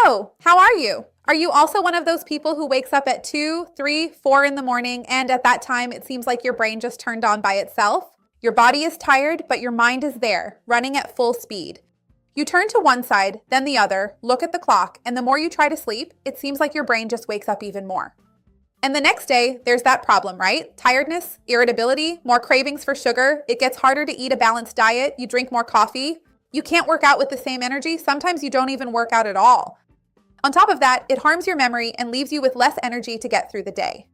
Hello, how are you? Are you also one of those people who wakes up at 2, 3, 4 in the morning, and at that time it seems like your brain just turned on by itself? Your body is tired, but your mind is there, running at full speed. You turn to one side, then the other, look at the clock, and the more you try to sleep, it seems like your brain just wakes up even more. And the next day, there's that problem, right? Tiredness, irritability, more cravings for sugar, it gets harder to eat a balanced diet, you drink more coffee. You can't work out with the same energy, sometimes you don't even work out at all. On top of that, it harms your memory and leaves you with less energy to get through the day.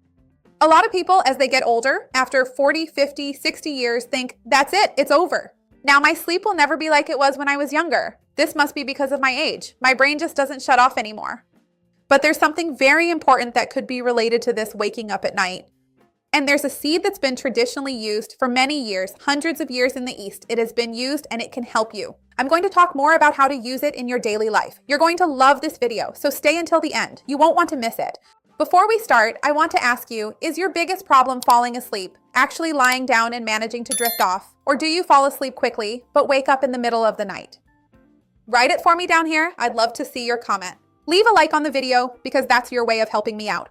A lot of people, as they get older, after 40, 50, 60 years, think, that's it, it's over. Now my sleep will never be like it was when I was younger. This must be because of my age. My brain just doesn't shut off anymore. But there's something very important that could be related to this waking up at night. And there's a seed that's been traditionally used for many years, hundreds of years in the East. It has been used and it can help you. I'm going to talk more about how to use it in your daily life. You're going to love this video, so stay until the end. You won't want to miss it. Before we start, I want to ask you, is your biggest problem falling asleep, actually lying down and managing to drift off? Or do you fall asleep quickly, but wake up in the middle of the night? Write it for me down here. I'd love to see your comment. Leave a like on the video because that's your way of helping me out.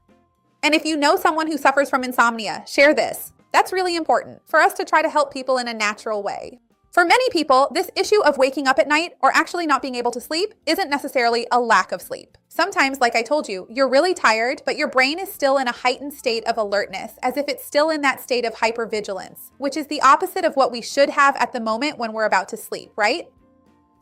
And if you know someone who suffers from insomnia, share this. That's really important for us to try to help people in a natural way. For many people, this issue of waking up at night or actually not being able to sleep isn't necessarily a lack of sleep. Sometimes, like I told you, you're really tired, but your brain is still in a heightened state of alertness, as if it's still in that state of hypervigilance, which is the opposite of what we should have at the moment when we're about to sleep, right?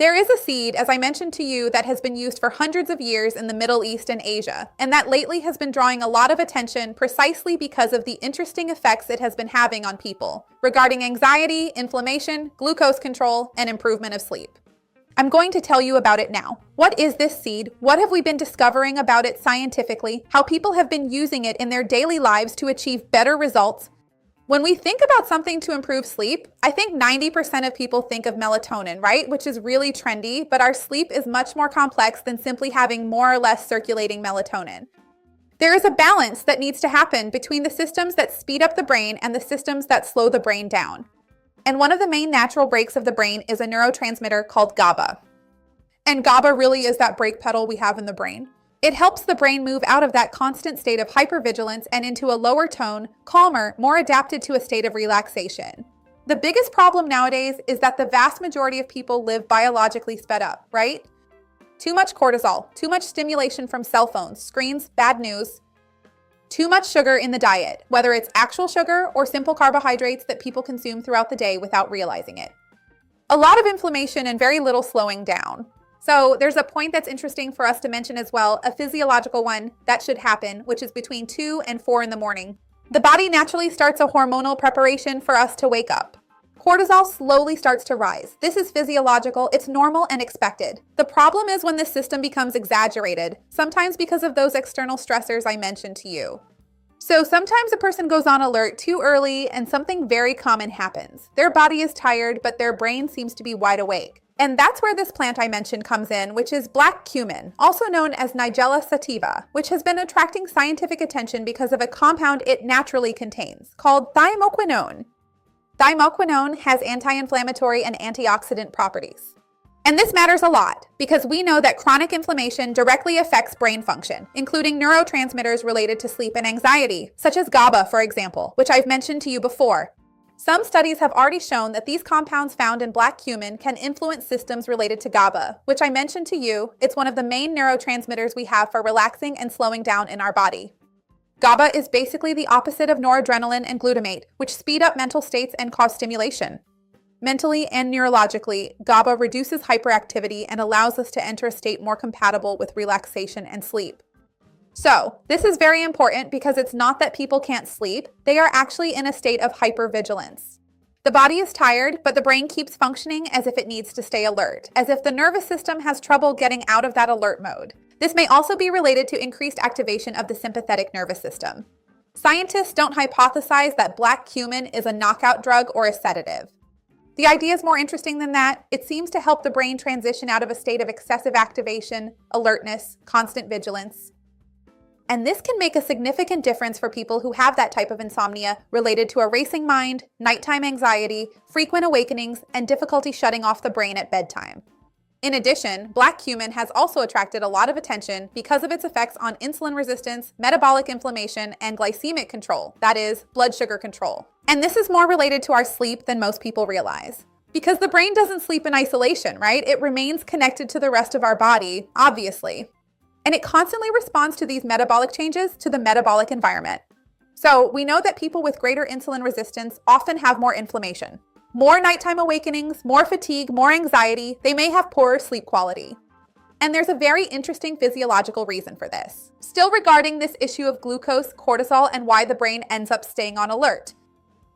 There is a seed, as I mentioned to you, that has been used for hundreds of years in the Middle East and Asia, and that lately has been drawing a lot of attention precisely because of the interesting effects it has been having on people regarding anxiety, inflammation, glucose control, and improvement of sleep. I'm going to tell you about it now. What is this seed? What have we been discovering about it scientifically? How people have been using it in their daily lives to achieve better results? When we think about something to improve sleep, I think 90% of people think of melatonin, right? Which is really trendy, but our sleep is much more complex than simply having more or less circulating melatonin. There is a balance that needs to happen between the systems that speed up the brain and the systems that slow the brain down. And one of the main natural brakes of the brain is a neurotransmitter called GABA. And GABA really is that brake pedal we have in the brain. It helps the brain move out of that constant state of hypervigilance and into a lower tone, calmer, more adapted to a state of relaxation. The biggest problem nowadays is that the vast majority of people live biologically sped up, right? Too much cortisol, too much stimulation from cell phones, screens, bad news, too much sugar in the diet, whether it's actual sugar or simple carbohydrates that people consume throughout the day without realizing it. A lot of inflammation and very little slowing down. So there's a point that's interesting for us to mention as well, a physiological one that should happen, which is between 2 and 4 in the morning. The body naturally starts a hormonal preparation for us to wake up. Cortisol slowly starts to rise. This is physiological, it's normal and expected. The problem is when this system becomes exaggerated, sometimes because of those external stressors I mentioned to you. So sometimes a person goes on alert too early and something very common happens. Their body is tired, but their brain seems to be wide awake. And that's where this plant I mentioned comes in, which is black cumin, also known as Nigella sativa, which has been attracting scientific attention because of a compound it naturally contains, called thymoquinone. Thymoquinone has anti-inflammatory and antioxidant properties. And this matters a lot because we know that chronic inflammation directly affects brain function, including neurotransmitters related to sleep and anxiety, such as GABA, for example, which I've mentioned to you before. Some studies have already shown that these compounds found in black cumin can influence systems related to GABA, which I mentioned to you. It's one of the main neurotransmitters we have for relaxing and slowing down in our body. GABA is basically the opposite of noradrenaline and glutamate, which speed up mental states and cause stimulation. Mentally and neurologically, GABA reduces hyperactivity and allows us to enter a state more compatible with relaxation and sleep. So, this is very important because it's not that people can't sleep, they are actually in a state of hypervigilance. The body is tired, but the brain keeps functioning as if it needs to stay alert, as if the nervous system has trouble getting out of that alert mode. This may also be related to increased activation of the sympathetic nervous system. Scientists don't hypothesize that black cumin is a knockout drug or a sedative. The idea is more interesting than that. It seems to help the brain transition out of a state of excessive activation, alertness, constant vigilance. And this can make a significant difference for people who have that type of insomnia related to a racing mind, nighttime anxiety, frequent awakenings, and difficulty shutting off the brain at bedtime. In addition, black cumin has also attracted a lot of attention because of its effects on insulin resistance, metabolic inflammation, and glycemic control, that is, blood sugar control. And this is more related to our sleep than most people realize. Because the brain doesn't sleep in isolation, right? It remains connected to the rest of our body, obviously. And it constantly responds to these metabolic changes to the metabolic environment. So we know that people with greater insulin resistance often have more inflammation, more nighttime awakenings, more fatigue, more anxiety. They may have poorer sleep quality. And there's a very interesting physiological reason for this. Still regarding this issue of glucose, cortisol, and why the brain ends up staying on alert.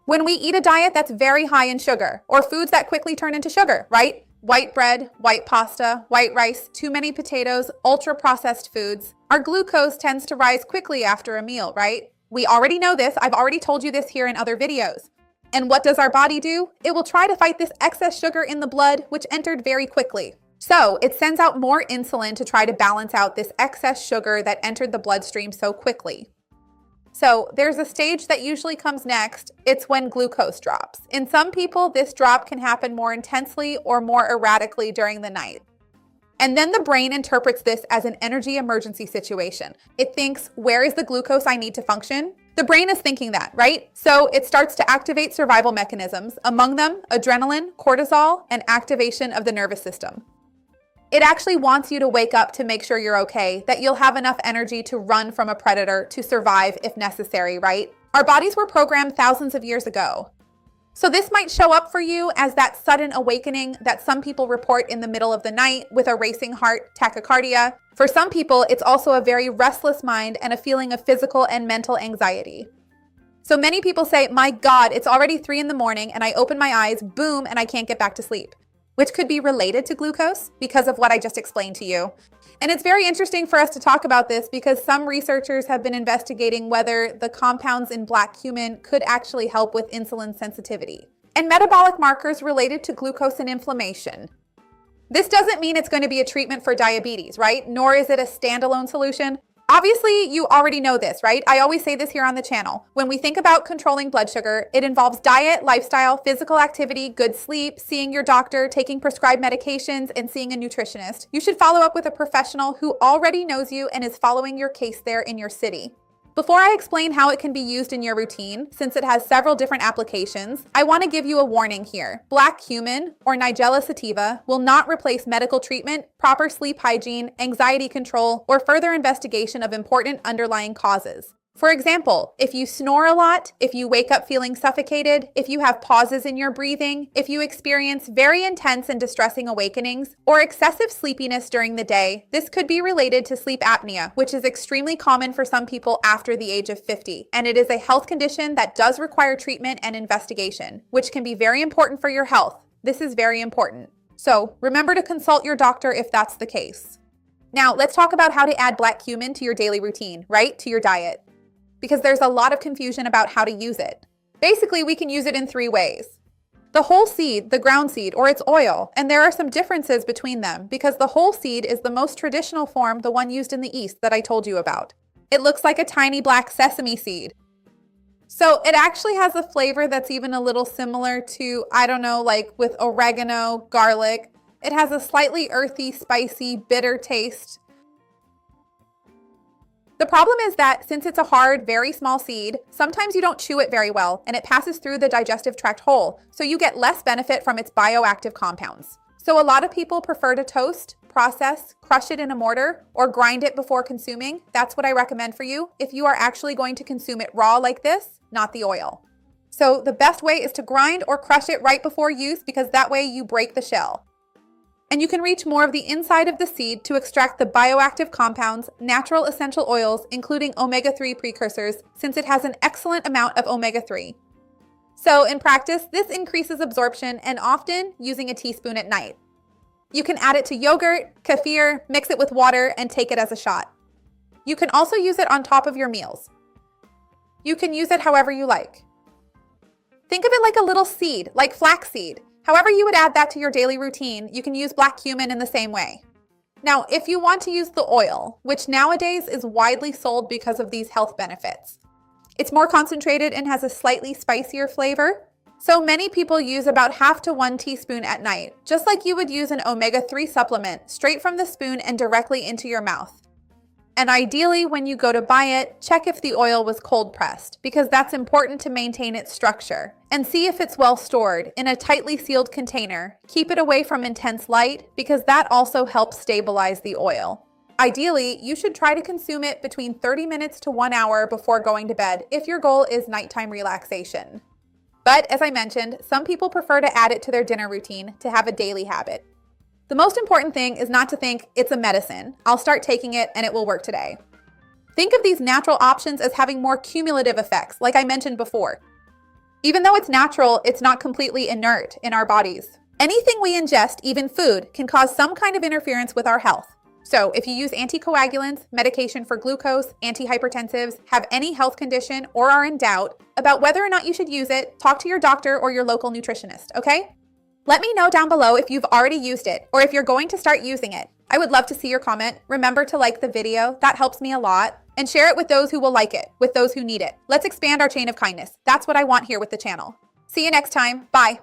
When we eat a diet that's very high in sugar, or foods that quickly turn into sugar, right? White bread, white pasta, white rice, too many potatoes, ultra-processed foods, our glucose tends to rise quickly after a meal, right? We already know this. I've already told you this here in other videos. And what does our body do? It will try to fight this excess sugar in the blood, which entered very quickly. So it sends out more insulin to try to balance out this excess sugar that entered the bloodstream so quickly. So there's a stage that usually comes next. It's when glucose drops. In some people, this drop can happen more intensely or more erratically during the night. And then the brain interprets this as an energy emergency situation. It thinks, where is the glucose I need to function? The brain is thinking that, right? So it starts to activate survival mechanisms, among them adrenaline, cortisol, and activation of the nervous system. It actually wants you to wake up to make sure you're okay, that you'll have enough energy to run from a predator, to survive if necessary, right? Our bodies were programmed thousands of years ago. So this might show up for you as that sudden awakening that some people report in the middle of the night with a racing heart, tachycardia. For some people, it's also a very restless mind and a feeling of physical and mental anxiety. So many people say, my God, it's already 3 in the morning and I open my eyes, boom, and I can't get back to sleep, which could be related to glucose because of what I just explained to you. And it's very interesting for us to talk about this because some researchers have been investigating whether the compounds in black cumin could actually help with insulin sensitivity and metabolic markers related to glucose and inflammation. This doesn't mean it's going to be a treatment for diabetes, right? Nor is it a standalone solution. Obviously, you already know this, right? I always say this here on the channel. When we think about controlling blood sugar, it involves diet, lifestyle, physical activity, good sleep, seeing your doctor, taking prescribed medications, and seeing a nutritionist. You should follow up with a professional who already knows you and is following your case there in your city. Before I explain how it can be used in your routine, since it has several different applications, I want to give you a warning here. Black cumin, or Nigella sativa, will not replace medical treatment, proper sleep hygiene, anxiety control, or further investigation of important underlying causes. For example, if you snore a lot, if you wake up feeling suffocated, if you have pauses in your breathing, if you experience very intense and distressing awakenings, or excessive sleepiness during the day, this could be related to sleep apnea, which is extremely common for some people after the age of 50. And it is a health condition that does require treatment and investigation, which can be very important for your health. This is very important. So remember to consult your doctor if that's the case. Now, let's talk about how to add black cumin to your daily routine, right? To your diet. Because there's a lot of confusion about how to use it. Basically, we can use it in 3 ways. The whole seed, the ground seed, or its oil, and there are some differences between them because the whole seed is the most traditional form, the one used in the East that I told you about. It looks like a tiny black sesame seed. So it actually has a flavor that's even a little similar to, I don't know, like with oregano, garlic. It has a slightly earthy, spicy, bitter taste. The problem is that since it's a hard, very small seed, sometimes you don't chew it very well and it passes through the digestive tract whole, so you get less benefit from its bioactive compounds. So a lot of people prefer to toast, process, crush it in a mortar, or grind it before consuming. That's what I recommend for you if you are actually going to consume it raw like this, not the oil. So the best way is to grind or crush it right before use because that way you break the shell. And you can reach more of the inside of the seed to extract the bioactive compounds, natural essential oils, including omega-3 precursors, since it has an excellent amount of omega-3. So in practice, this increases absorption and often using a teaspoon at night. You can add it to yogurt, kefir, mix it with water, and take it as a shot. You can also use it on top of your meals. You can use it however you like. Think of it like a little seed, like flaxseed. However you would add that to your daily routine, you can use black cumin in the same way. Now, if you want to use the oil, which nowadays is widely sold because of these health benefits, it's more concentrated and has a slightly spicier flavor. So many people use about half to 1 teaspoon at night, just like you would use an omega-3 supplement, straight from the spoon and directly into your mouth. And ideally, when you go to buy it, check if the oil was cold pressed, because that's important to maintain its structure. And see if it's well stored in a tightly sealed container. Keep it away from intense light, because that also helps stabilize the oil. Ideally, you should try to consume it between 30 minutes to 1 hour before going to bed if your goal is nighttime relaxation. But as I mentioned, some people prefer to add it to their dinner routine to have a daily habit. The most important thing is not to think it's a medicine. I'll start taking it and it will work today. Think of these natural options as having more cumulative effects, like I mentioned before. Even though it's natural, it's not completely inert in our bodies. Anything we ingest, even food, can cause some kind of interference with our health. So if you use anticoagulants, medication for glucose, antihypertensives, have any health condition, or are in doubt about whether or not you should use it, talk to your doctor or your local nutritionist, okay? Let me know down below if you've already used it or if you're going to start using it. I would love to see your comment. Remember to like the video, that helps me a lot. And share it with those who will like it, with those who need it. Let's expand our chain of kindness. That's what I want here with the channel. See you next time. Bye.